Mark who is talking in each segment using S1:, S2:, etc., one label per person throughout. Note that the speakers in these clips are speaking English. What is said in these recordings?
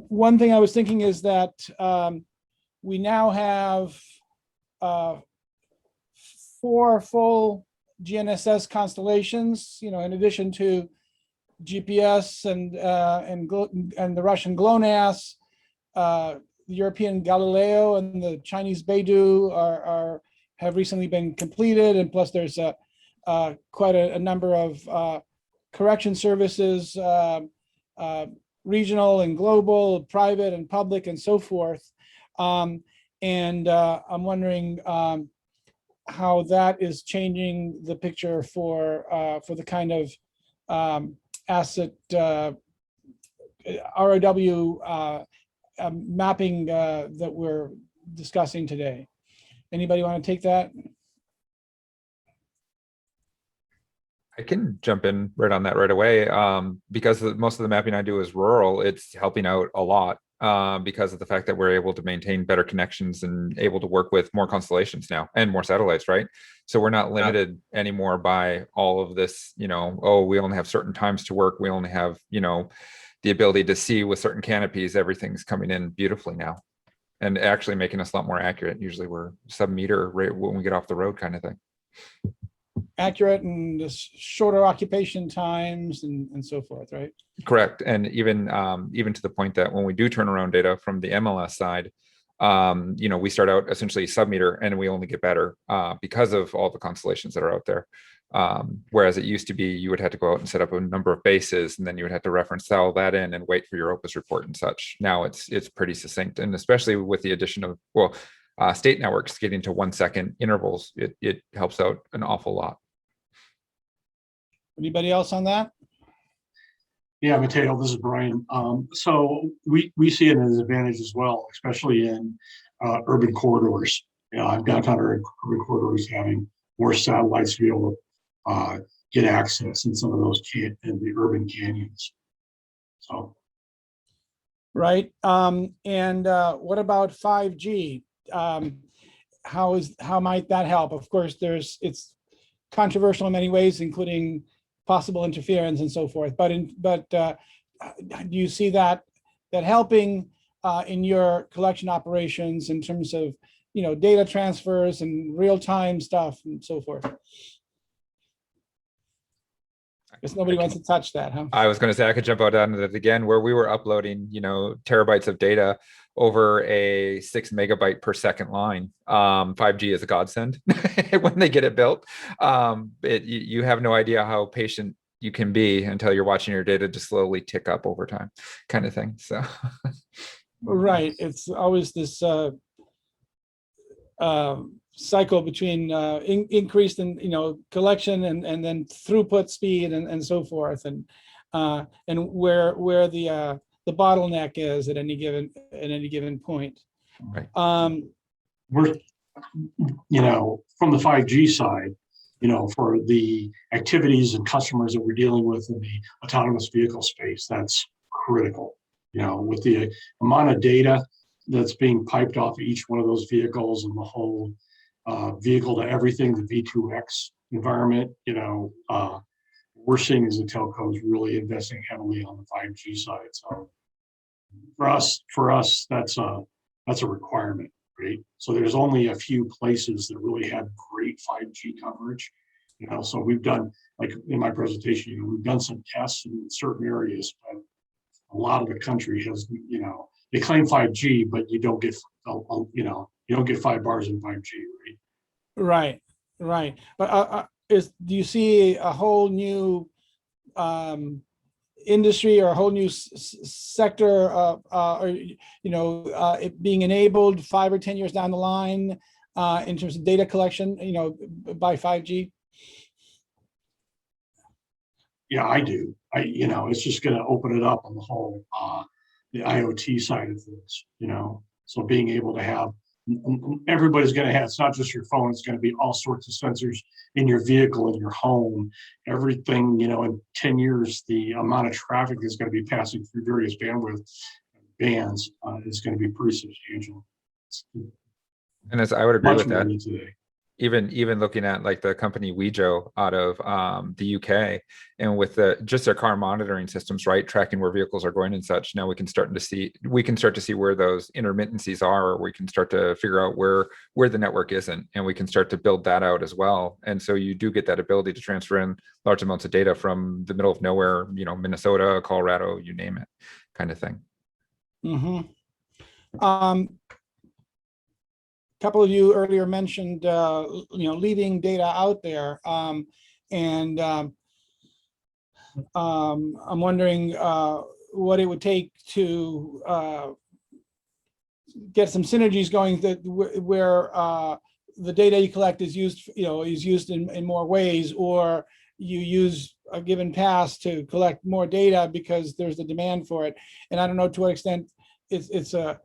S1: one thing I was thinking is that we now have 4 full GNSS constellations, in addition to GPS and the Russian GLONASS, the European Galileo and the Chinese Beidou have recently been completed, and plus there's quite a number of correction services, regional and global, private and public, and so forth. I'm wondering how that is changing the picture for the kind of asset ROW mapping that we're discussing today. Anybody want to take that?
S2: I can jump in right on that right away. Because most of the mapping I do is rural, it's helping out a lot because of the fact that we're able to maintain better connections and able to work with more constellations now and more satellites, right? So we're not limited anymore by all of this, oh, we only have certain times to work. We only have, the ability to see with certain canopies. Everything's coming in beautifully now and actually making us a lot more accurate. Usually we're sub-meter right when we get off the road kind of thing.
S1: Accurate and shorter occupation times and so forth, right?
S2: Correct. And even to the point that when we do turn around data from the MLS side, we start out essentially sub-meter and we only get better because of all the constellations that are out there. Whereas it used to be you would have to go out and set up a number of bases, and then you would have to reference all that in and wait for your Opus report and such. Now it's pretty succinct, and especially with the addition of state networks getting to 1 second intervals, it helps out an awful lot.
S1: Anybody else on that?
S3: Yeah, Matteo, this is Brian. So we see it as an advantage as well, especially in urban corridors. Downtown urban corridors having more satellites to be able to get access in some of those in the urban canyons. So,
S1: right. And what about 5G? How might that help? Of course, it's controversial in many ways, including possible interference and so forth. But do you see that helping in your collection operations in terms of data transfers and real-time stuff and so forth? I guess nobody wants to touch that, huh?
S2: I was going to say I could jump out on that again, where we were uploading, terabytes of data over a 6 megabyte per second line. 5G is a godsend when they get it built. You have no idea how patient you can be until you're watching your data just slowly tick up over time, kind of thing. So,
S1: right, it's always this cycle between increased in collection and then throughput speed and so forth, and where the bottleneck is at any given point.
S2: Right.
S3: We're from the 5G side, for the activities and customers that we're dealing with in the autonomous vehicle space, that's critical. With the amount of data that's being piped off each one of those vehicles and the whole vehicle to everything, the V2X environment, we're seeing as the telcos really investing heavily on the 5G side. So for us, that's a requirement, right? So there's only a few places that really have great 5G coverage. So we've done, like in my presentation, we've done some tests in certain areas, but a lot of the country has, they claim 5G, but you don't get, you don't get 5 bars in 5G, right?
S1: Right. But do you see a whole new industry or a whole new sector, it being enabled 5 or 10 years down the line in terms of data collection, by 5G?
S3: Yeah, I do. It's just going to open it up on the whole, the IoT side of things, so being able to have, everybody's going to have, it's not just your phone, it's going to be all sorts of sensors in your vehicle, in your home, everything, in 10 years, the amount of traffic that's going to be passing through various bandwidth bands is going to be pretty substantial.
S2: And as I would agree with that.
S3: Today.
S2: even looking at like the company Wejo out of the UK, and with just their car monitoring systems, right, tracking where vehicles are going and such. Now we can start to see where those intermittencies are, or we can start to figure out where the network isn't, and we can start to build that out as well. And so you do get that ability to transfer in large amounts of data from the middle of nowhere, Minnesota, Colorado, you name it, kind of thing.
S1: Couple of you earlier mentioned, leaving data out there, and I'm wondering what it would take to get some synergies going, that where the data you collect is used, in more ways, or you use a given pass to collect more data because there's a demand for it. And I don't know to what extent it's a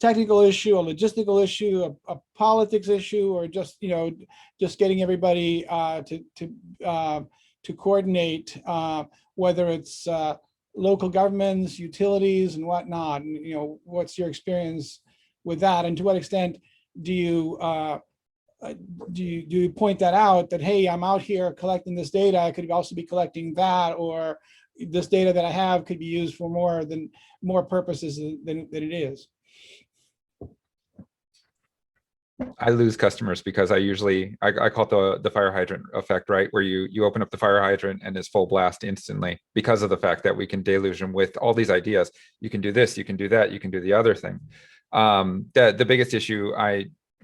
S1: technical issue, a logistical issue, a politics issue, or just getting everybody to coordinate, whether it's local governments, utilities, and whatnot. And what's your experience with that, and to what extent do you point that out, that hey, I'm out here collecting this data, I could also be collecting that, or this data that I have could be used for more purposes than it is.
S2: I lose customers because I call it the fire hydrant effect, right? Where you open up the fire hydrant and it's full blast instantly, because of the fact that we can deluge them with all these ideas. You can do this, you can do that, you can do the other thing. The biggest issue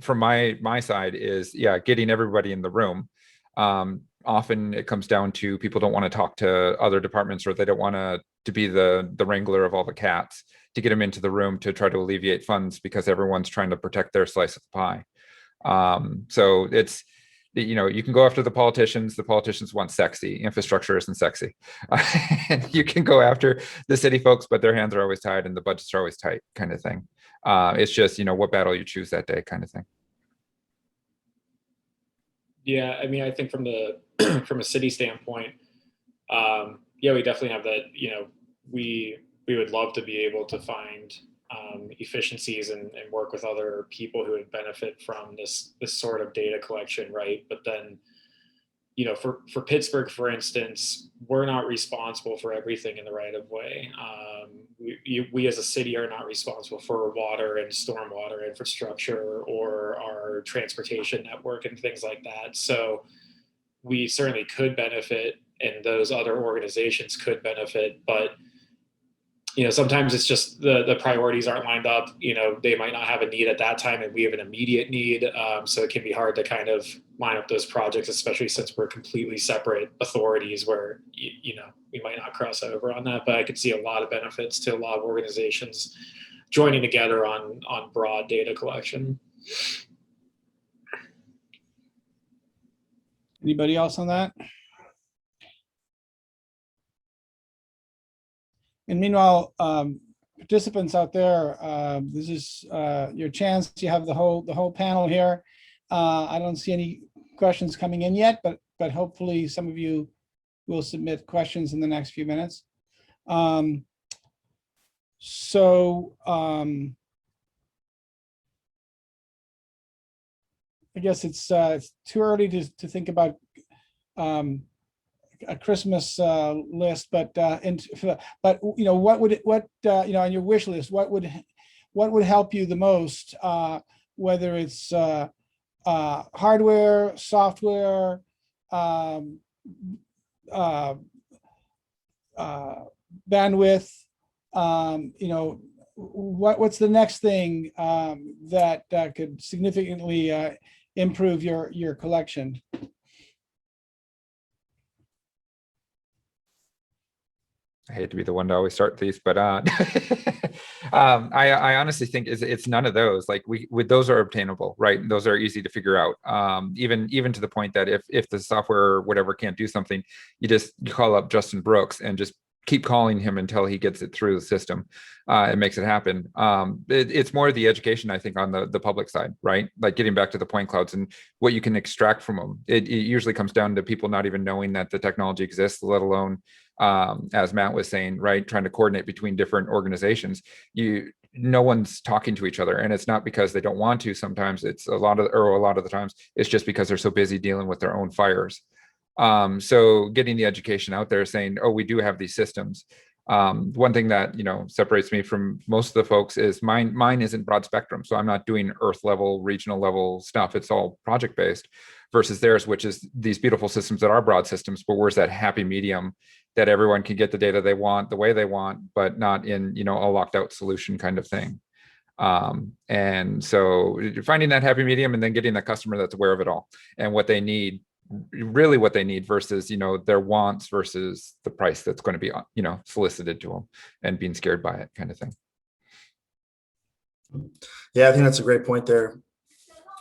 S2: from my side is, getting everybody in the room. Often it comes down to people don't want to talk to other departments, or they don't want to be the wrangler of all the cats, to get them into the room to try to alleviate funds, because everyone's trying to protect their slice of the pie. So it's, you can go after the politicians. The politicians want sexy. Infrastructure isn't sexy. You can go after the city folks, but their hands are always tied and the budgets are always tight, kind of thing. It's just, what battle you choose that day, kind of thing.
S4: Yeah, I mean, I think from a city standpoint, we definitely have that. We would love to be able to find efficiencies and work with other people who would benefit from this sort of data collection, right? But then, for Pittsburgh, for instance, we're not responsible for everything in the right of way. We as a city are not responsible for water and stormwater infrastructure or our transportation network and things like that. So we certainly could benefit, and those other organizations could benefit, but sometimes it's just the priorities aren't lined up. They might not have a need at that time, and we have an immediate need. So it can be hard to kind of line up those projects, especially since we're completely separate authorities where, we might not cross over on that. But I could see a lot of benefits to a lot of organizations joining together on broad data collection.
S1: Anybody else on that? And meanwhile, participants out there, this is your chance. You have the whole panel here. I don't see any questions coming in yet, but hopefully some of you will submit questions in the next few minutes. I guess it's too early to think about a Christmas list, but what would on your wish list, what would help you the most, whether it's hardware, software, bandwidth, what's the next thing that could significantly improve your collection?
S2: I hate to be the one to always start these, but I honestly think it's none of those. Like those are obtainable, right? Those are easy to figure out. Even to the point that if the software or whatever can't do something, you call up Justin Brooks and just keep calling him until he gets it through the system and makes it happen. It's more the education, I think, on the public side, right? Like getting back to the point clouds and what you can extract from them. It usually comes down to people not even knowing that the technology exists, let alone, as Matt was saying, right, trying to coordinate between different organizations. No one's talking to each other, and it's not because they don't want to. Sometimes it's a lot of the times it's just because they're so busy dealing with their own fires. So getting the education out there saying, oh, we do have these systems. One thing that, separates me from most of the folks is mine isn't broad spectrum. So I'm not doing earth level, regional level stuff. It's all project based versus theirs, which is these beautiful systems that are broad systems, but where's that happy medium that everyone can get the data they want, the way they want, but not in, a locked out solution kind of thing. And so finding that happy medium and then getting the customer that's aware of it all and what they need, really what they need versus, their wants versus the price that's going to be, solicited to them and being scared by it kind of thing.
S5: Yeah, I think that's a great point there,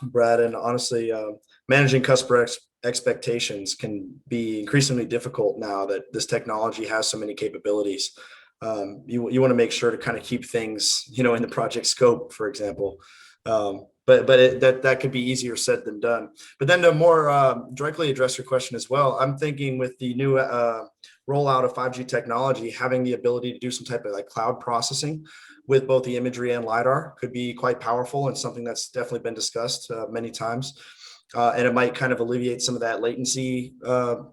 S5: Brad. And honestly, managing customer expectations can be increasingly difficult now that this technology has so many capabilities. You want to make sure to kind of keep things, in the project scope, for example. But that could be easier said than done. But then to more directly address your question as well, I'm thinking with the new rollout of 5G technology, having the ability to do some type of like cloud processing with both the imagery and LiDAR could be quite powerful and something that's definitely been discussed many times. And it might kind of alleviate some of that latency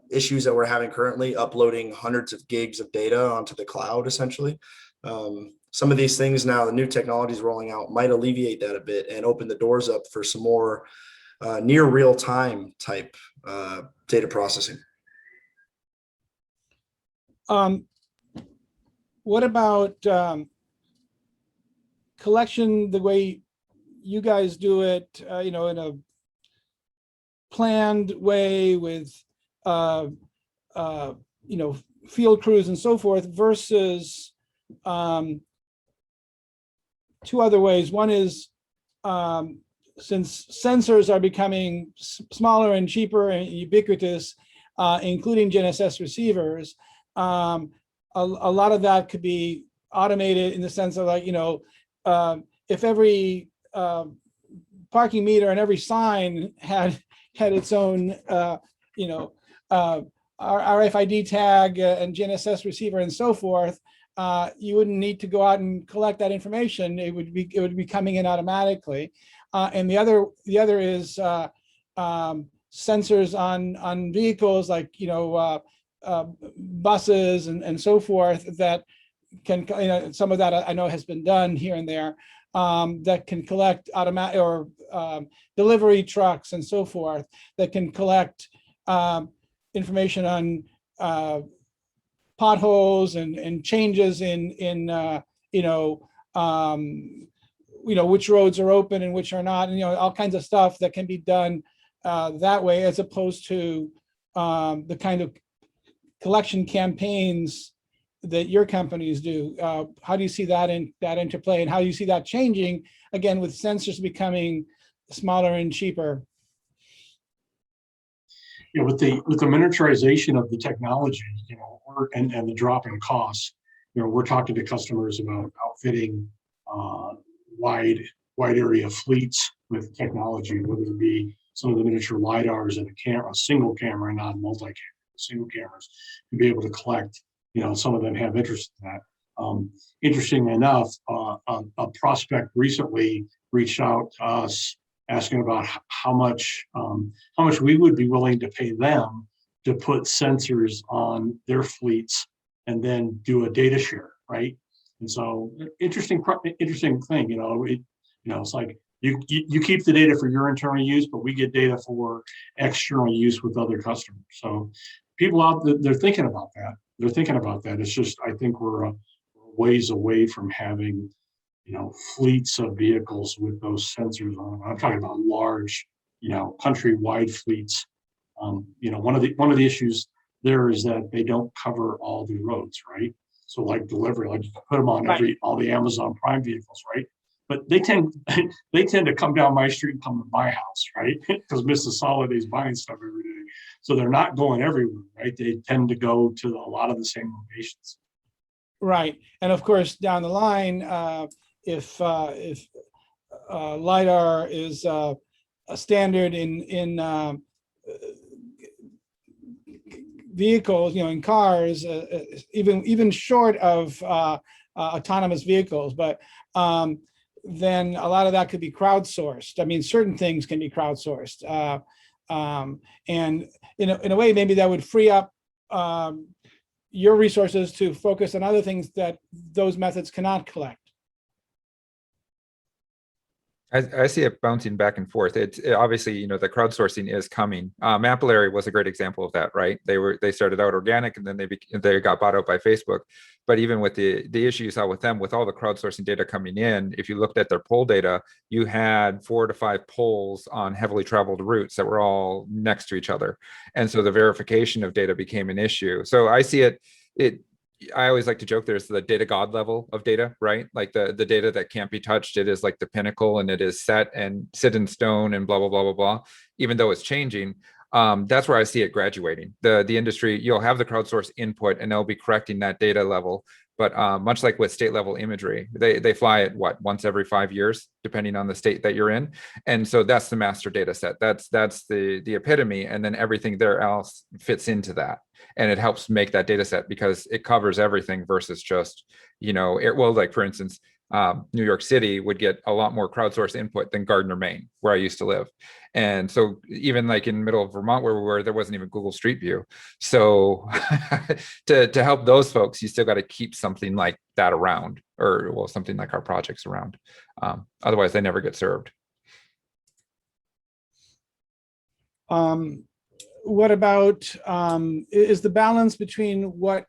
S5: issues that we're having currently, uploading hundreds of gigs of data onto the cloud, essentially. Some of these things now, the new technologies rolling out might alleviate that a bit and open the doors up for some more near real-time type data processing.
S1: What about collection the way you guys do it, in a planned way with, field crews and so forth versus two other ways. One is, since sensors are becoming smaller and cheaper and ubiquitous, including GNSS receivers, a lot of that could be automated in the sense of like, if every parking meter and every sign had its own, RFID tag and GNSS receiver and so forth, you wouldn't need to go out and collect that information. It would be coming in automatically. And the other is sensors on vehicles like buses and so forth that can, some of that I know has been done here and there, that can collect automatic or delivery trucks and so forth that can collect information on potholes and changes in which roads are open and which are not, and all kinds of stuff that can be done that way, as opposed to the kind of collection campaigns that your companies do. How do you see that interplay, and how do you see that changing again with sensors becoming smaller and cheaper?
S3: With the miniaturization of the technology, and the drop in costs, we're talking to customers about outfitting wide area fleets with technology, whether it be some of the miniature LiDARs and a single camera, not multi-camera, single cameras, to be able to collect. Some of them have interest in that. Interestingly enough, a prospect recently reached out to us asking about how much we would be willing to pay them to put sensors on their fleets and then do a data share, right? And so interesting thing, it's like you keep the data for your internal use, but we get data for external use with other customers. So people out there, they're thinking about that. It's just, I think we're a ways away from having, fleets of vehicles with those sensors on them. I'm talking about large, countrywide fleets. One of the issues there is that they don't cover all the roads, right? So like delivery, like you put them on all the Amazon Prime vehicles, right? But they tend to come down my street and come to my house, right? Because Mrs. Soliday's buying stuff every day. So they're not going everywhere, right? They tend to go to a lot of the same locations.
S1: Right, and of course, down the line, if LiDAR is a standard in vehicles, in cars, even short of autonomous vehicles, but then a lot of that could be crowdsourced. I mean, certain things can be crowdsourced, and in a way, maybe that would free up your resources to focus on other things that those methods cannot collect.
S2: I see it bouncing back and forth. Obviously, the crowdsourcing is coming. Mapillary was a great example of that, right? They started out organic, and then they got bought out by Facebook. But even with the issue you saw with them, with all the crowdsourcing data coming in, if you looked at their poll data, you had 4 to 5 polls on heavily traveled routes that were all next to each other, and so the verification of data became an issue. So I see it. I always like to joke there's the data god level of data, right? Like the data that can't be touched, it is like the pinnacle, and it is set and sit in stone and blah, blah, blah, blah, blah. Even though it's changing, that's where I see it graduating. The industry, you'll have the crowdsource input and they'll be correcting that data level. But much like with state level imagery, they fly it once every 5 years, depending on the state that you're in. And so that's the master data set. That's the epitome. And then everything there else fits into that. And it helps make that data set because it covers everything versus just, like for instance, New York City would get a lot more crowdsourced input than Gardner, Maine, where I used to live. And so even like in the middle of Vermont where we were, there wasn't even Google Street View. So to help those folks, you still got to keep something like that around, or something like our projects around. Otherwise they never get served.
S1: What about, is the balance between what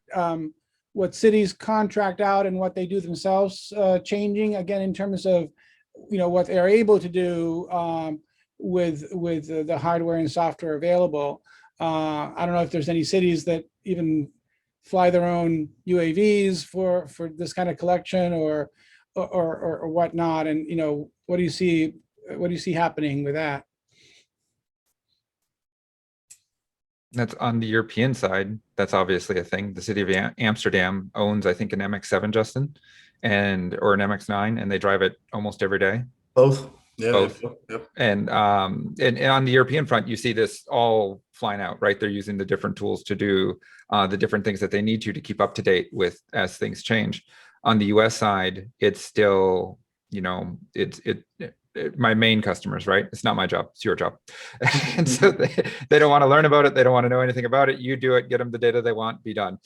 S1: cities contract out and what they do themselves changing, again, in terms of, what they're able to do with the hardware and software available? I don't know if there's any cities that even fly their own UAVs for this kind of collection or whatnot. And, what do you see happening with that?
S2: That's on the European side. That's obviously a thing. The city of Amsterdam owns, I think, an MX-7, Justin, or an MX-9, and they drive it almost every day.
S5: Both. Yeah.
S2: Both.
S5: Yep.
S2: And on the European front, you see this all flying out, right? They're using the different tools to do the different things that they need to keep up to date with as things change. On the US side, it's still, my main customers, right? It's not my job, it's your job. And so they don't want to learn about it. They don't want to know anything about it. You do it, get them the data they want, be done.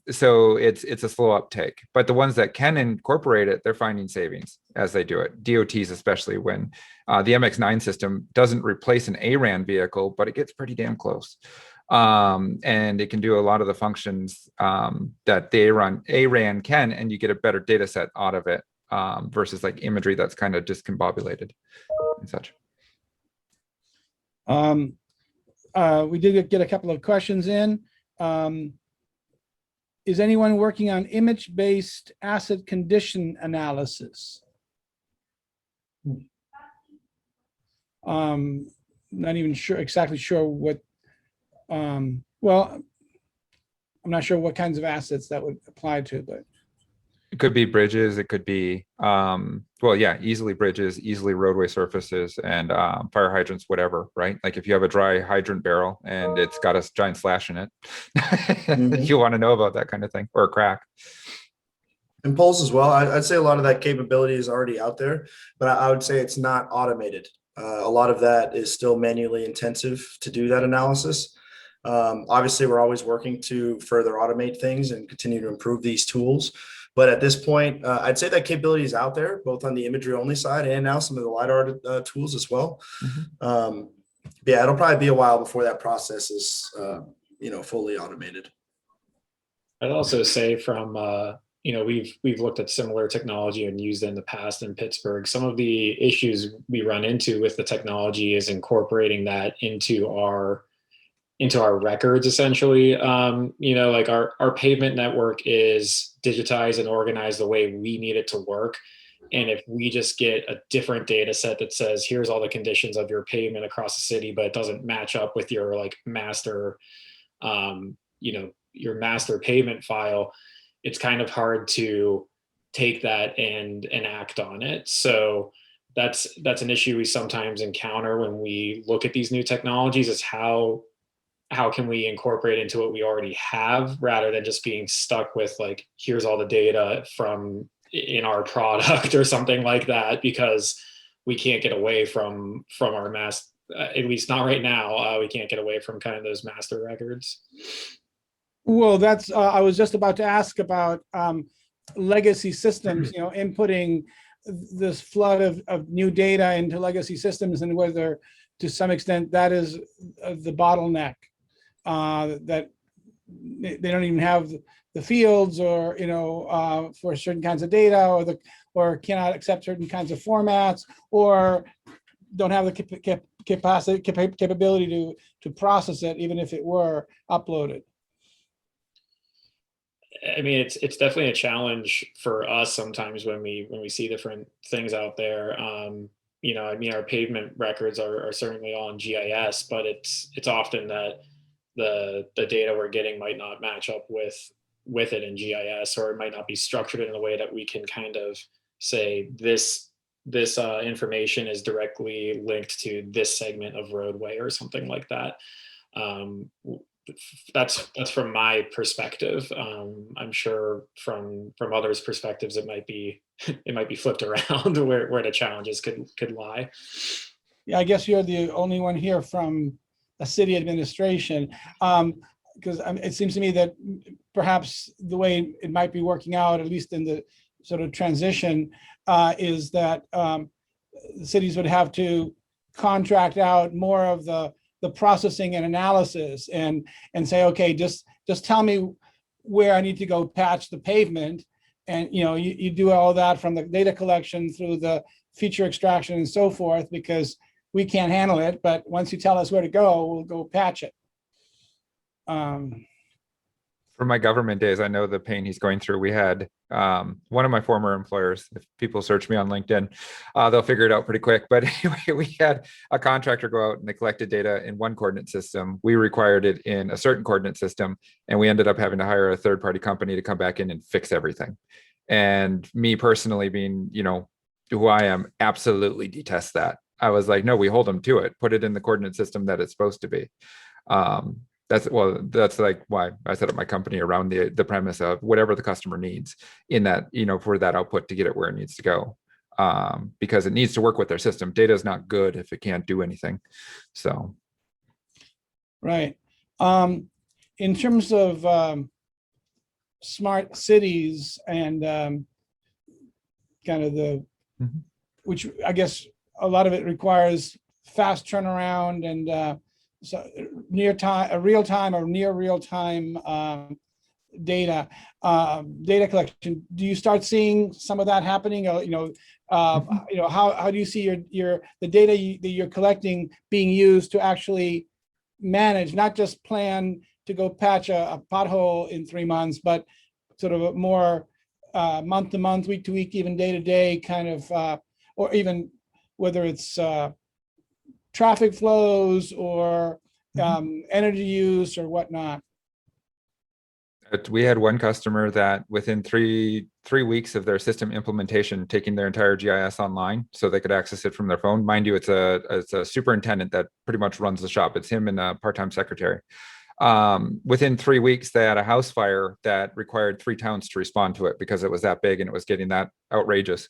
S2: So it's a slow uptake, but the ones that can incorporate it, they're finding savings as they do it. DOTs, especially when the MX-9 system doesn't replace an ARAN vehicle, but it gets pretty damn close. And it can do a lot of the functions that the ARAN can, and you get a better data set out of it. Versus like imagery that's kind of discombobulated and such.
S1: We did get a couple of questions in. Is anyone working on image-based asset condition analysis? Not even exactly sure what, well, I'm not sure what kinds of assets that would apply to, but.
S2: It could be bridges. It could be, easily bridges, easily roadway surfaces, and fire hydrants, whatever, right? Like if you have a dry hydrant barrel and it's got a giant slash in it, you want to know about that kind of thing, or a crack.
S5: And polls as well. I'd say a lot of that capability is already out there, but I would say it's not automated. A lot of that is still manually intensive to do that analysis. Obviously, we're always working to further automate things and continue to improve these tools. But at this point, I'd say that capability is out there, both on the imagery only side and now some of the LiDAR tools as well. Mm-hmm. Yeah, it'll probably be a while before that process is, fully automated.
S4: I'd also say from, we've looked at similar technology and used it in the past in Pittsburgh. Some of the issues we run into with the technology is incorporating that into our records, essentially. Like our pavement network is digitized and organized the way we need it to work. And if we just get a different data set that says, here's all the conditions of your pavement across the city, but it doesn't match up with your master, your master pavement file, it's kind of hard to take that and act on it. So that's an issue we sometimes encounter when we look at these new technologies, is how can we incorporate into what we already have, rather than just being stuck with like, here's all the data from in our product or something like that, because we can't get away from our at least not right now. We can't get away from kind of those master records.
S1: Well, that's, I was just about to ask about legacy systems, inputting this flood of new data into legacy systems, and whether to some extent that is the bottleneck, that they don't even have the fields, or, for certain kinds of data, or cannot accept certain kinds of formats, or don't have the capability to process it, even if it were uploaded.
S4: I mean, it's definitely a challenge for us sometimes when we see different things out there. I mean, our pavement records are certainly all in GIS, but it's often that the data we're getting might not match up with it in GIS, or it might not be structured in a way that we can kind of say this information is directly linked to this segment of roadway or something like that. That's from my perspective. I'm sure from others' perspectives, it might be flipped around where the challenges could lie.
S1: Yeah, I guess you're the only one here from a city administration, because it seems to me that perhaps the way it might be working out, at least in the sort of transition, is that cities would have to contract out more of the processing and analysis, and say, okay, just tell me where I need to go patch the pavement. And you do all that from the data collection through the feature extraction and so forth, because we can't handle it. But once you tell us where to go, we'll go patch it.
S2: From my government days, I know the pain he's going through. We had one of my former employers, if people search me on LinkedIn, they'll figure it out pretty quick. But anyway, we had a contractor go out and they collected data in one coordinate system. We required it in a certain coordinate system, and we ended up having to hire a third-party company to come back in and fix everything. And me personally, being, who I am, absolutely detest that. I was like, no, we hold them to it. Put it in the coordinate system that it's supposed to be. That's like why I set up my company around the premise of whatever the customer needs in that, for that output to get it where it needs to go, because it needs to work with their system. Data is not good if it can't do anything. So.
S1: Right. In terms of smart cities and kind of which I guess a lot of it requires fast turnaround and so real time or near real time data collection. Do you start seeing some of that happening? How do you see the data that you're collecting being used to actually manage, not just plan to go patch a pothole in 3 months, but sort of a more month to month, week to week, even day to day kind of, or even whether it's traffic flows or energy use or whatnot?
S2: We had one customer that within three weeks of their system implementation, taking their entire GIS online so they could access it from their phone. Mind you, it's a superintendent that pretty much runs the shop. It's him and a part-time secretary. Within 3 weeks, they had a house fire that required 3 towns to respond to it because it was that big and it was getting that outrageous.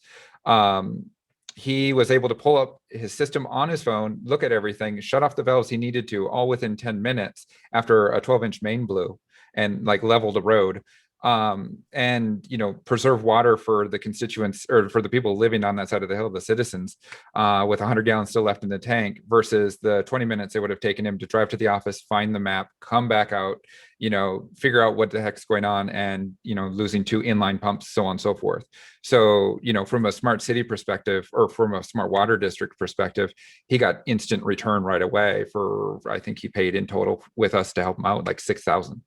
S2: He was able to pull up his system on his phone, look at everything, shut off the valves he needed to, all within 10 minutes after a 12-inch main blew, and like level the road, and preserve water for the constituents or for the people living on that side of the hill, the citizens, with 100 gallons still left in the tank, versus the 20 minutes it would have taken him to drive to the office, find the map, come back out, figure out what the heck's going on, and losing 2 inline pumps, so on and so forth. So from a smart city perspective, or from a smart water district perspective, he got instant return right away for, I think he paid in total with us to help him out like $6,000.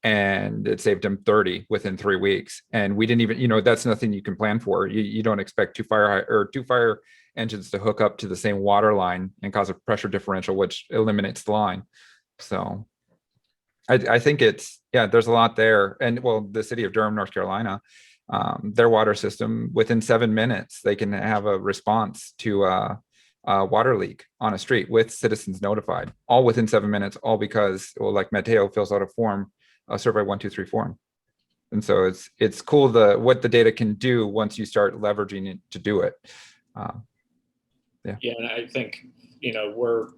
S2: And it saved him 30 within 3 weeks. And we didn't even, that's nothing you can plan for. You don't expect two fire engines to hook up to the same water line and cause a pressure differential, which eliminates the line. So I think it's, yeah, there's a lot there. And well, the city of Durham, North Carolina, their water system, within 7 minutes, they can have a response to a water leak on a street with citizens notified, all within 7 minutes, all because, well, like Matteo fills out a form, a survey 123 form. And so it's cool what the data can do once you start leveraging it to do it.
S4: Yeah, and I think, you know, we're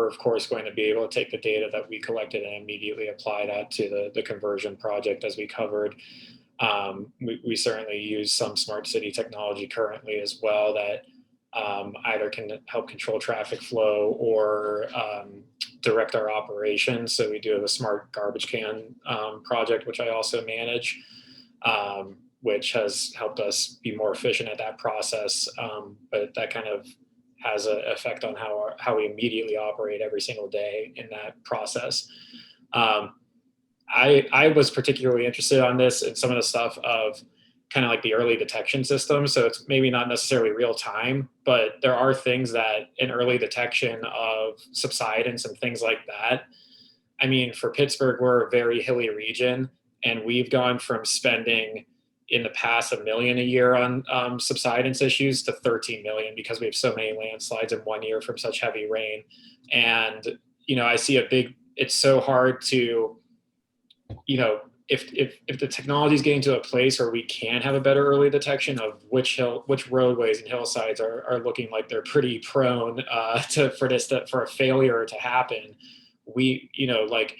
S4: of course going to be able to take the data that we collected and immediately apply that to the conversion project, as we covered. We certainly use some smart city technology currently as well that either can help control traffic flow or direct our operations. So we do have a smart garbage can project, which I also manage, which has helped us be more efficient at that process. But that kind of has an effect on how we immediately operate every single day in that process. I was particularly interested on this and some of the stuff of kind of like the early detection system. So it's maybe not necessarily real time, but there are things that in early detection of subsidence and things like that. I mean, for Pittsburgh, we're a very hilly region, and we've gone from spending in the past $1 million a year on subsidence issues to 13 million because we have so many landslides in 1 year from such heavy rain. And, you know, I see it's so hard to, you know, if the technology is getting to a place where we can have a better early detection of which roadways and hillsides are looking like they're pretty prone for a failure to happen, we, you know, like,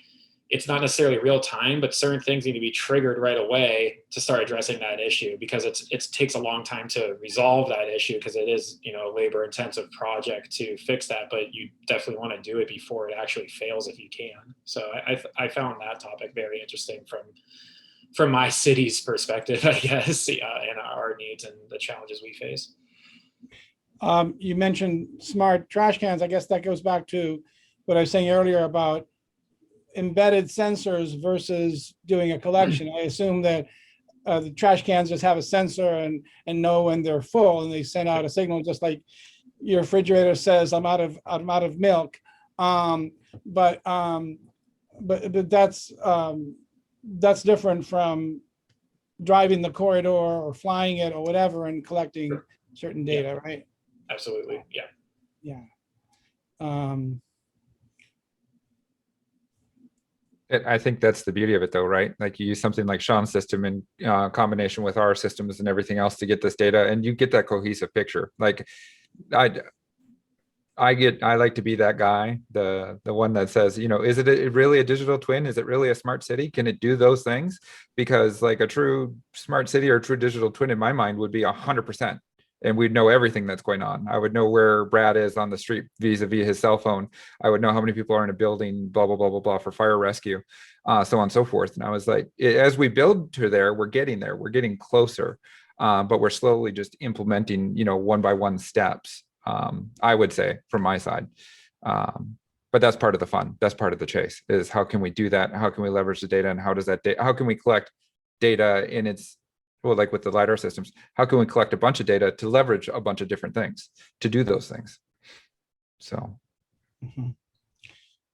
S4: it's not necessarily real time, but certain things need to be triggered right away to start addressing that issue, because it takes a long time to resolve that issue, because it is, you know, a labor intensive project to fix that, but you definitely want to do it before it actually fails if you can. So I found that topic very interesting from my city's perspective, I guess, and our needs and the challenges we face.
S1: You mentioned smart trash cans. I guess that goes back to what I was saying earlier about embedded sensors versus doing a collection. I assume that the trash cans just have a sensor and know when they're full, and they send out a signal, just like your refrigerator says, I'm out of milk. But that's different from driving the corridor or flying it or whatever and collecting certain data, right?
S4: Absolutely, yeah.
S1: Yeah.
S2: I think that's the beauty of it, though, right? Like, you use something like Sean's system in combination with our systems and everything else to get this data, and you get that cohesive picture. Like, I like to be that guy, the one that says, you know, is it really a digital twin? Is it really a smart city? Can it do those things? Because like a true smart city or a true digital twin in my mind would be 100%. And we'd know everything that's going on. I would know where Brad is on the street vis-a-vis his cell phone. I would know how many people are in a building, blah, blah, blah, blah, blah, for fire rescue, so on and so forth. And I was like, as we build to there, we're getting closer, but we're slowly just implementing, you know, one by one steps, I would say, from my side. But that's part of the fun. That's part of the chase, is how can we do that? How can we leverage the data, and how can we collect data in its, well, like with the LiDAR systems, how can we collect a bunch of data to leverage a bunch of different things to do those things? So.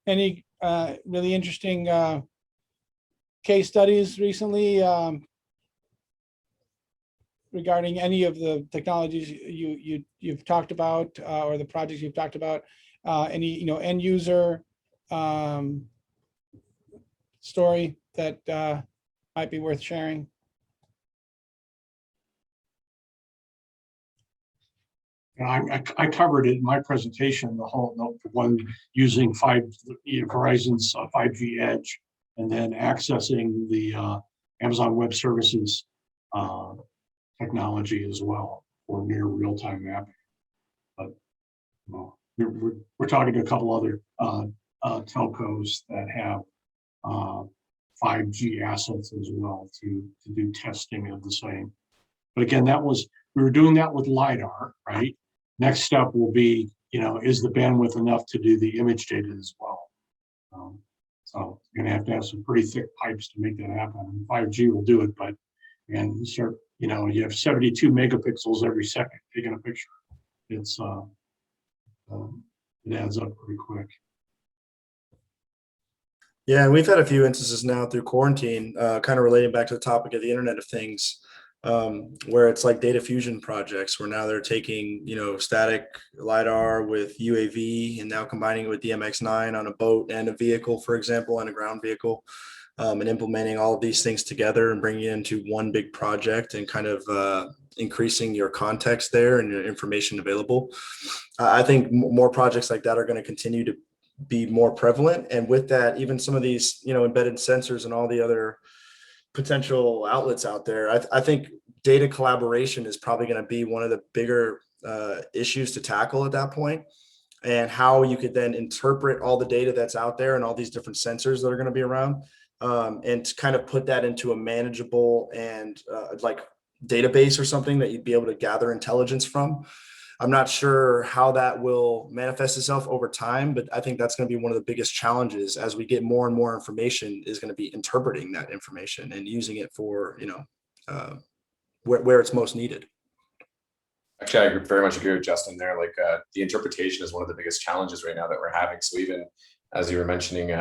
S1: Any really interesting case studies recently regarding any of the technologies you've talked about or the projects you've talked about? Any, you know, end user story that might be worth sharing?
S3: I covered it in my presentation, the one using Verizon's 5G Edge, and then accessing the Amazon Web Services technology as well for near real-time mapping. But well, we're talking to a couple other telcos that have 5G assets as well to do testing of the same. But again, we were doing that with LiDAR, right? Next step will be, you know, is the bandwidth enough to do the image data as well? So you're gonna have some pretty thick pipes to make that happen. And 5G will do it, but again, you have 72 megapixels every second taking a picture. It's it adds up pretty quick.
S5: Yeah, and we've had a few instances now through quarantine, kind of relating back to the topic of the Internet of Things, where it's like data fusion projects, where now they're taking, static LiDAR with UAV and now combining it with DMX9 on a boat and a vehicle, for example, and a ground vehicle, and implementing all of these things together and bringing it into one big project and kind of increasing your context there and your information available. I think more projects like that are going to continue to be more prevalent. And with that, even some of these, embedded sensors and all the other potential outlets out there, I think data collaboration is probably going to be one of the bigger issues to tackle at that point, and how you could then interpret all the data that's out there and all these different sensors that are going to be around, and to kind of put that into a manageable and like database or something that you'd be able to gather intelligence from. I'm not sure how that will manifest itself over time, but I think that's going to be one of the biggest challenges as we get more and more information, is going to be interpreting that information and using it for, where it's most needed.
S6: Actually, I very much agree with Justin there. Like the interpretation is one of the biggest challenges right now that we're having. So even as you were mentioning,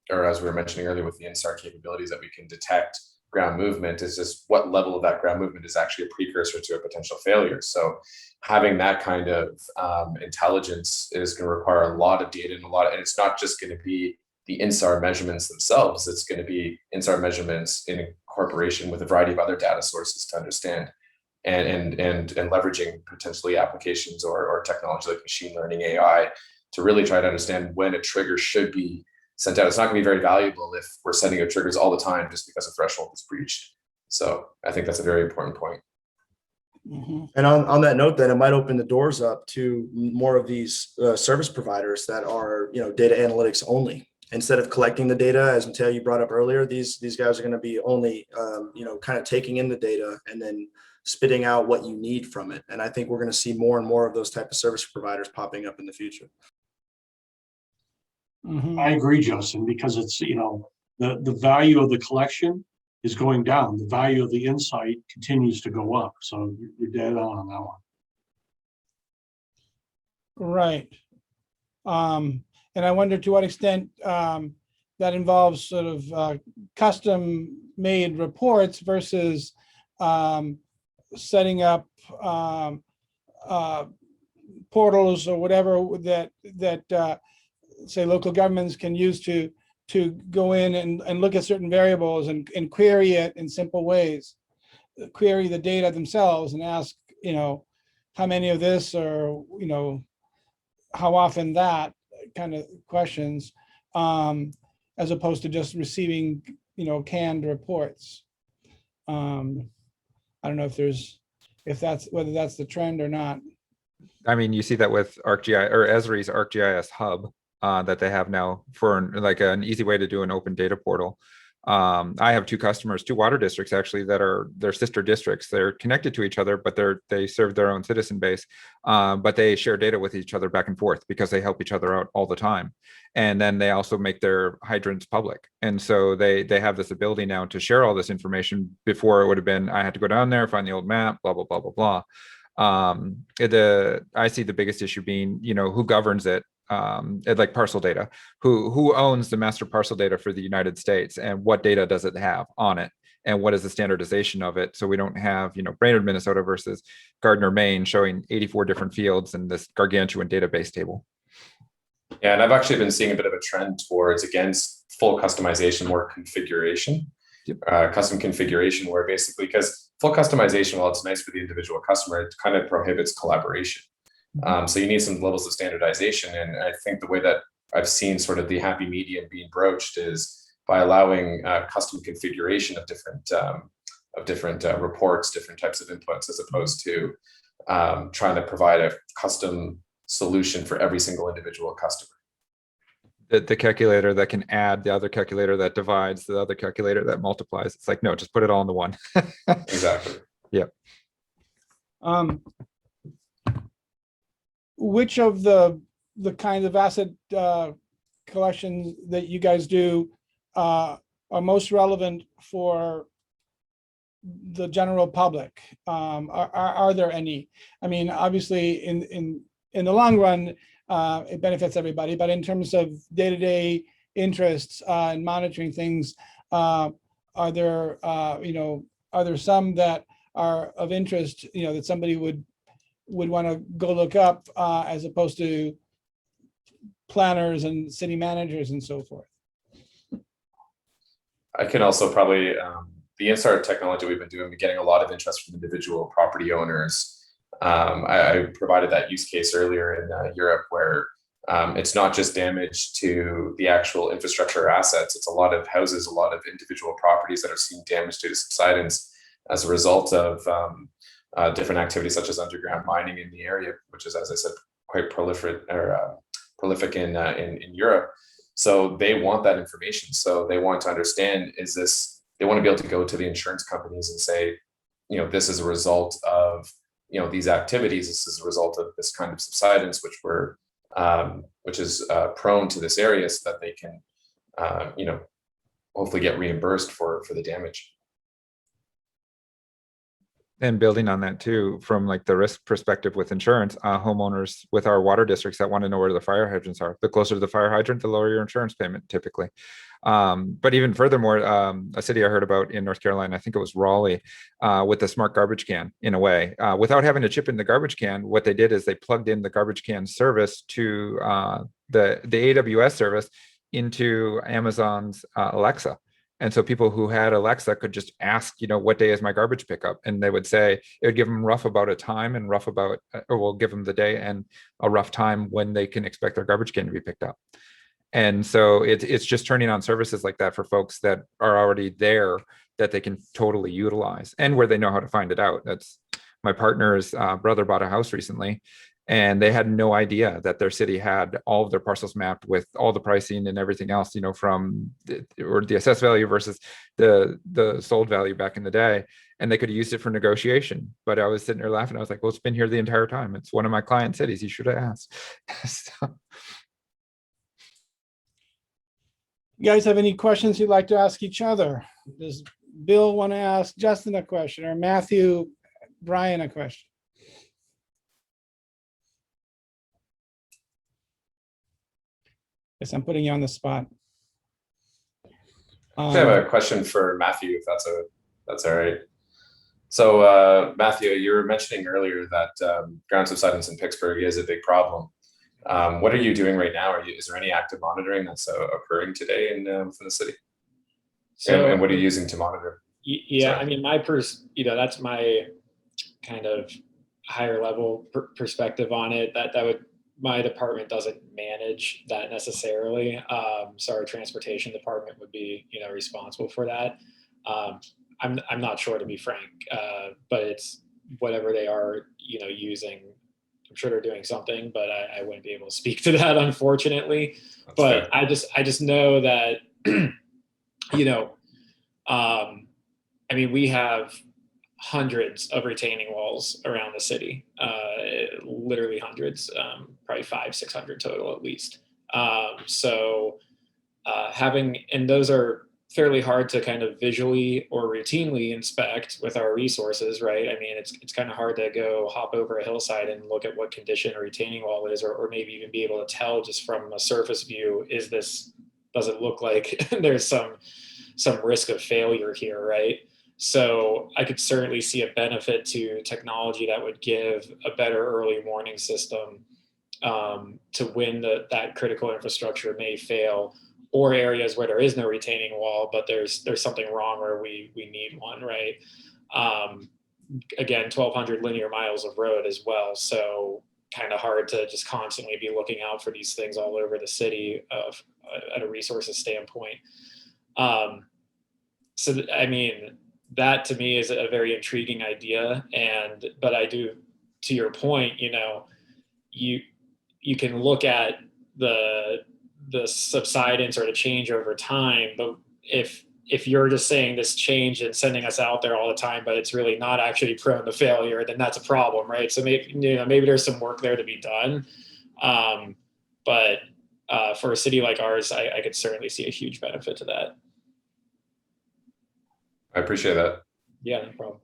S6: or as we were mentioning earlier with the INSAR capabilities that we can detect ground movement, is just what level of that ground movement is actually a precursor to a potential failure. So having that kind of intelligence is going to require a lot of data and and it's not just going to be the INSAR measurements themselves. It's going to be INSAR measurements in incorporation with a variety of other data sources to understand and leveraging potentially applications or technology like machine learning, AI, to really try to understand when a trigger should be sent out. It's not going to be very valuable if we're sending out triggers all the time just because a threshold is breached. So I think that's a very important point.
S1: Mm-hmm.
S5: And on that note, then it might open the doors up to more of these service providers that are, data analytics only. Instead of collecting the data, as Matteo, you brought up earlier, these guys are going to be only, kind of taking in the data and then spitting out what you need from it. And I think we're going to see more and more of those type of service providers popping up in the future.
S1: Mm-hmm.
S3: I agree, Justin, because it's, the value of the collection is going down. The value of the insight continues to go up. So you're dead on that one.
S1: Right. And I wonder to what extent that involves sort of custom made reports versus setting up portals or whatever that say local governments can use to go in and look at certain variables and query it in simple ways, query the data themselves and ask, how many of this, or, how often that kind of questions, as opposed to just receiving, canned reports. I don't know whether that's the trend or not.
S2: I mean, you see that with ArcGIS or Esri's ArcGIS hub that they have now for like an easy way to do an open data portal. I have two customers, two water districts actually, that are their sister districts. They're connected to each other, but they serve their own citizen base. But they share data with each other back and forth because they help each other out all the time. And then they also make their hydrants public. And so they have this ability now to share all this information. Before it would have been, I had to go down there, find the old map, blah, blah, blah, blah, blah. I see the biggest issue being, who governs it. Like parcel data, who owns the master parcel data for the United States, and what data does it have on it, and what is the standardization of it, so we don't have Brainerd, Minnesota versus Gardner, Maine showing 84 different fields in this gargantuan database table.
S6: Yeah, and I've actually been seeing a bit of a trend towards, against full customization, more configuration. Yep. Custom configuration, where basically, because full customization, while it's nice for the individual customer, it kind of prohibits collaboration. So you need some levels of standardization. And I think the way that I've seen sort of the happy medium being broached is by allowing custom configuration of different reports, different types of inputs, as opposed to trying to provide a custom solution for every single individual customer.
S2: The calculator that can add, the other calculator that divides, the other calculator that multiplies. It's like, no, just put it all into one.
S6: Exactly.
S2: Yeah.
S1: Which of the kinds of asset collections that you guys do are most relevant for the general public? Are there any? I mean, obviously, in the long run, it benefits everybody, but in terms of day-to-day interests in monitoring things. Are there, are there some that are of interest, that somebody would want to go look up as opposed to planners and city managers and so forth?
S6: I can also probably, the InSAR technology we've been doing, we're getting a lot of interest from individual property owners. I provided that use case earlier in Europe where it's not just damage to the actual infrastructure or assets, it's a lot of houses, a lot of individual properties that are seeing damage due to subsidence as a result of different activities such as underground mining in the area, which is, as I said, quite prolific in Europe. So they want that information. So they want to understand, they want to be able to go to the insurance companies and say, this is a result of, these activities, this is a result of this kind of subsidence, which is prone to this area, so that they can, hopefully get reimbursed for the damage.
S2: And building on that too, from like the risk perspective with insurance, homeowners with our water districts that want to know where the fire hydrants are, the closer to the fire hydrant, the lower your insurance payment typically. But even furthermore, a city I heard about in North Carolina, I think it was Raleigh, with the smart garbage can in a way, without having to chip in the garbage can. What they did is they plugged in the garbage can service to the AWS service into Amazon's Alexa. And so people who had Alexa could just ask, what day is my garbage pickup? And they would say, it would give them rough about a time and rough about, or we'll give them the day and a rough time when they can expect their garbage can to be picked up. And so it's just turning on services like that for folks that are already there that they can totally utilize and where they know how to find it out. That's my partner's brother bought a house recently, and they had no idea that their city had all of their parcels mapped with all the pricing and everything else, from the assessed value versus the sold value back in the day. And they could have used it for negotiation. But I was sitting there laughing. I was like, well, it's been here the entire time. It's one of my client cities. You should have asked. So.
S1: You guys have any questions you'd like to ask each other? Does Bill want to ask Justin a question, or Matthew, Brian a question? Guess I'm putting you on the spot.
S6: I have a question for Matthew, if that's all right. So Matthew, you were mentioning earlier that ground subsidence in Pittsburgh is a big problem. What are you doing right now? Is there any active monitoring that's occurring today within the city? So, and what are you using to monitor?
S4: Yeah, sorry. I mean, that's my kind of higher level perspective on it. My department doesn't manage that necessarily. So our transportation department would be, responsible for that. I'm not sure, to be frank, but it's whatever they are, using. I'm sure they're doing something, but I wouldn't be able to speak to that, unfortunately. That's but fair. I just know that, I mean, we have hundreds of retaining walls around the city, literally hundreds, probably 500-600 total at least. And those are fairly hard to kind of visually or routinely inspect with our resources, right? I mean, it's kind of hard to go hop over a hillside and look at what condition a retaining wall is, or maybe even be able to tell just from a surface view, does it look like there's some risk of failure here, right? So I could certainly see a benefit to technology that would give a better early warning system to when that critical infrastructure may fail, or areas where there is no retaining wall, but there's something wrong where we need one, right? Again, 1,200 linear miles of road as well. So kind of hard to just constantly be looking out for these things all over the city at a resources standpoint. So, I mean, that to me is a very intriguing idea. But I do, to your point, you can look at the subsidence or the change over time, but if you're just saying this change and sending us out there all the time, but it's really not actually prone to failure, then that's a problem, right? So maybe there's some work there to be done. But for a city like ours, I could certainly see a huge benefit to that.
S6: I appreciate that.
S4: Yeah, no problem.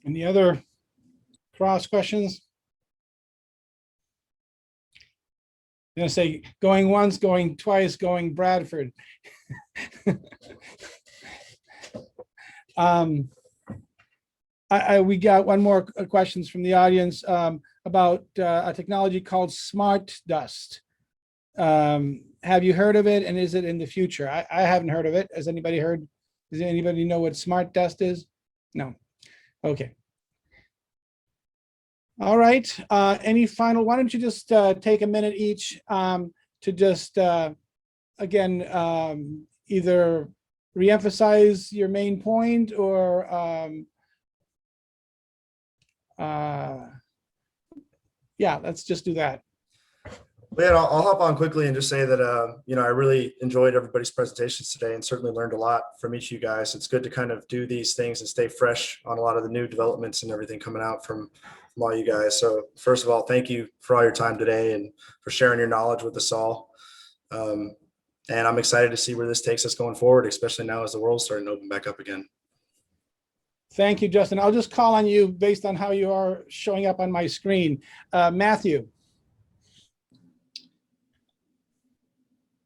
S1: Any other cross questions? gonna say going once, going twice, going Bradford. We got one more questions from the audience about a technology called Smart Dust. Have you heard of it, and is it in the future? I haven't heard of it. Has anybody heard? Does anybody know what Smart Dust is? No. Okay. All right. Any final? Why don't you just take a minute each to just again either reemphasize your main point or yeah, let's just do that.
S5: Well, yeah, I'll hop on quickly and just say that, I really enjoyed everybody's presentations today and certainly learned a lot from each of you guys. It's good to kind of do these things and stay fresh on a lot of the new developments and everything coming out from all you guys. So first of all, thank you for all your time today and for sharing your knowledge with us all. And I'm excited to see where this takes us going forward, especially now as the world's starting to open back up again.
S1: Thank you, Justin. I'll just call on you based on how you are showing up on my screen. Matthew.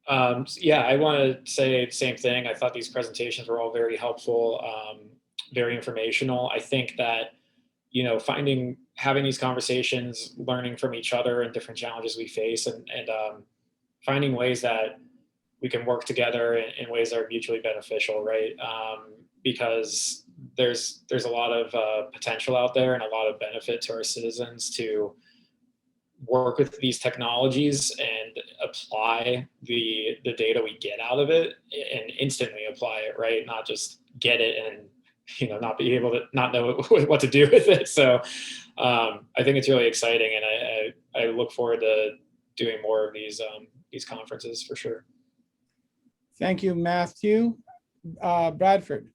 S4: Yeah, I want to say the same thing. I thought these presentations were all very helpful, very informational. I think that, having these conversations, learning from each other and different challenges we face, and finding ways that we can work together in ways that are mutually beneficial, right? Because there's a lot of potential out there and a lot of benefit to our citizens to work with these technologies and apply the data we get out of it and instantly apply it, right? Not just get it and not be able to not know what to do with it. So I think it's really exciting, and I look forward to doing more of these conferences for sure.
S1: Thank you, Matthew. Bradford.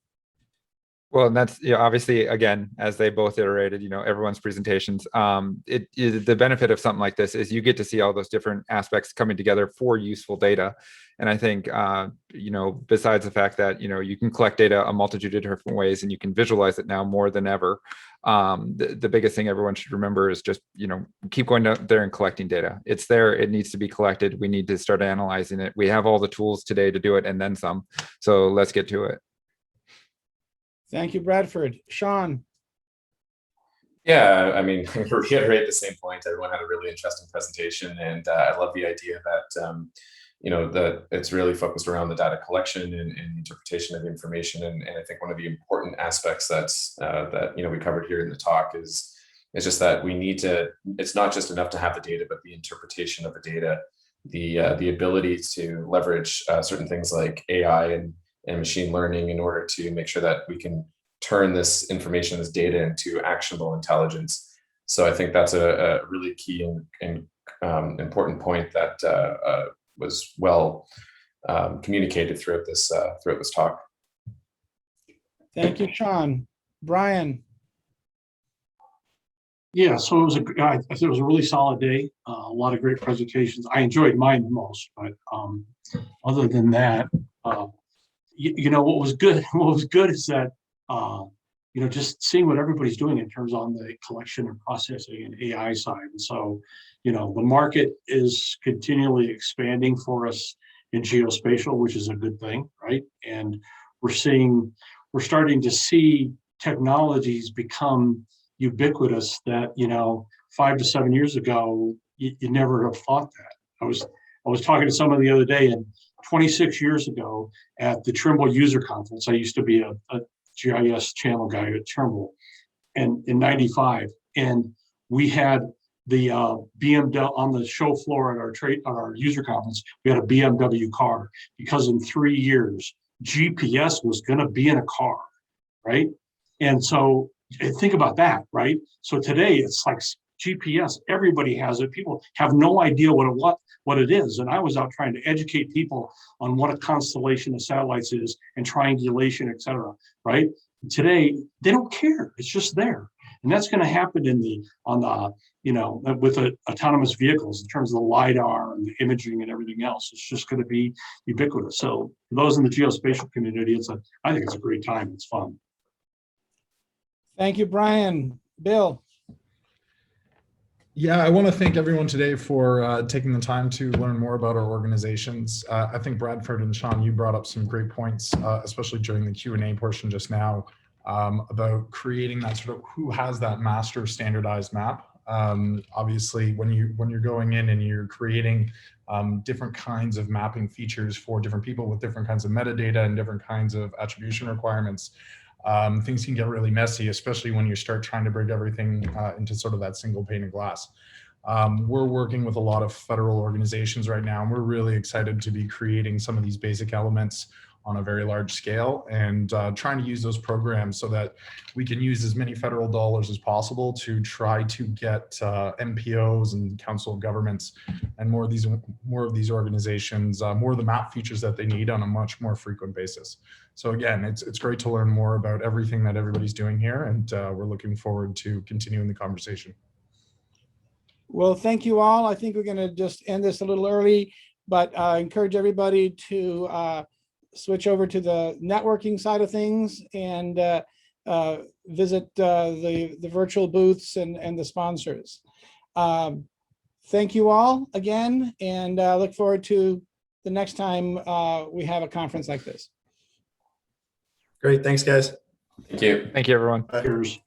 S2: Well, and that's, obviously, again, as they both iterated, everyone's presentations, the benefit of something like this is you get to see all those different aspects coming together for useful data. And I think, besides the fact that, you can collect data a multitude of different ways and you can visualize it now more than ever. The biggest thing everyone should remember is just, keep going out there and collecting data. It's there. It needs to be collected. We need to start analyzing it. We have all the tools today to do it and then some. So let's get to it.
S1: Thank you, Bradford. Sean.
S6: Yeah, I mean, reiterate the same point. Everyone had a really interesting presentation, and I love the idea that that it's really focused around the data collection and interpretation of information. And I think one of the important aspects that we covered here in the talk is just that we need to. It's not just enough to have the data, but the interpretation of the data, the ability to leverage certain things like AI and machine learning in order to make sure that we can turn this information, this data, into actionable intelligence. So I think that's a really key and important point that was well communicated throughout this talk.
S1: Thank you, Sean. Brian.
S3: Yeah, so I think it was a really solid day. A lot of great presentations. I enjoyed mine the most, but other than that, what was good is that just seeing what everybody's doing in terms on the collection and processing and AI side. And so, the market is continually expanding for us in geospatial, which is a good thing, right? And we're starting to see technologies become ubiquitous that 5 to 7 years ago you never have thought that. I was talking to someone the other day, and 26 years ago at the Trimble user conference, I used to be a GIS channel guy at Trimble, and in '95, and we had the BMW on the show floor at our user conference. We had a BMW car because in 3 years GPS was going to be in a car, right? And so think about that, right? So today it's like GPS, everybody has it. People have no idea what it is. And I was out trying to educate people on what a constellation of satellites is and triangulation, et cetera, right? Today, they don't care. It's just there. And that's going to happen with autonomous vehicles in terms of the LiDAR and the imaging and everything else. It's just going to be ubiquitous. So for those in the geospatial community, I think it's a great time. It's fun.
S1: Thank you, Brian. Bill.
S7: Yeah, I want to thank everyone today for taking the time to learn more about our organizations. I think Bradford and Sean, you brought up some great points, especially during the Q&A portion just now, about creating that sort of who has that master standardized map. Obviously, when you're going in and you're creating different kinds of mapping features for different people with different kinds of metadata and different kinds of attribution requirements, things can get really messy, especially when you start trying to bring everything into sort of that single pane of glass. We're working with a lot of federal organizations right now, and we're really excited to be creating some of these basic elements on a very large scale and trying to use those programs so that we can use as many federal dollars as possible to try to get MPOs and Council of Governments and more of these organizations, more of the map features that they need on a much more frequent basis. So again, it's great to learn more about everything that everybody's doing here, and we're looking forward to continuing the conversation.
S1: Well, thank you all. I think we're going to just end this a little early, but I encourage everybody to switch over to the networking side of things and visit the virtual booths and the sponsors. Thank you all again, and look forward to the next time we have a conference like this.
S5: Great. Thanks, guys.
S6: Thank you.
S2: Thank you, everyone.
S5: Bye.
S3: Cheers.